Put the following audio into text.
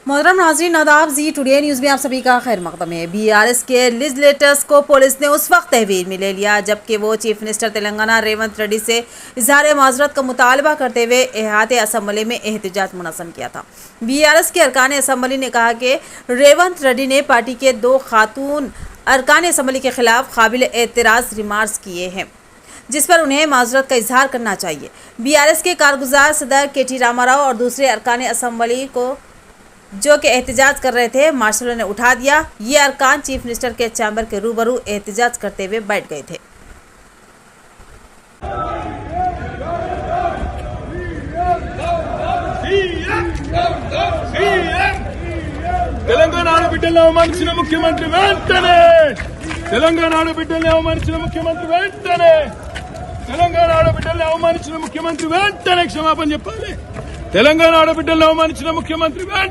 मोहतरम नाज़रीन आदाब जी टुडे न्यूज़ में आप सभी का खैर मकदम है। बीआरएस के लेजिस्लेटर्स को पुलिस ने उस वक्त तहवील में ले लिया जबकि वो चीफ मिनिस्टर तेलंगाना रेवंत रेड्डी से इजहार माजरत का मुतालबा करते हुए इहाते असम्बली में एहतजाज मुनज़्ज़म किया था। बीआरएस के अरकान असम्बली ने कहा कि रेवंत रेड्डी ने पार्टी के 2 खातून अरकान असम्बली के खिलाफ काबिल एतराज़ रिमार्क्स किए हैं जिस पर उन्हें माजरत का इजहार करना चाहिए। बीआरएस के कारगुजार सदर केटी रामाराव और दूसरे अरकान असम्बली को जो कि एहतजाज कर रहे थे मार्शलों ने उठा दिया। ये अरकान चीफ मिनिस्टर के चैम्बर के रूबरू एहतजाज करते हुए बैठ गए थे। తెలంగాణ బిడ్డలను అవమానించిన ముఖ్యమంత్రి వెంటనే తెలంగాణ బిడ్డలను అవమానించిన ముఖ్యమంత్రి వెంటనే తెలంగాణ బిడ్డలను అవమానించిన ముఖ్యమంత్రి వెంటనే క్షమాపణ చెప్పాలి। తెలంగాణ బిడ్డలను అవమానించిన ముఖ్యమంత్రి వెంటనే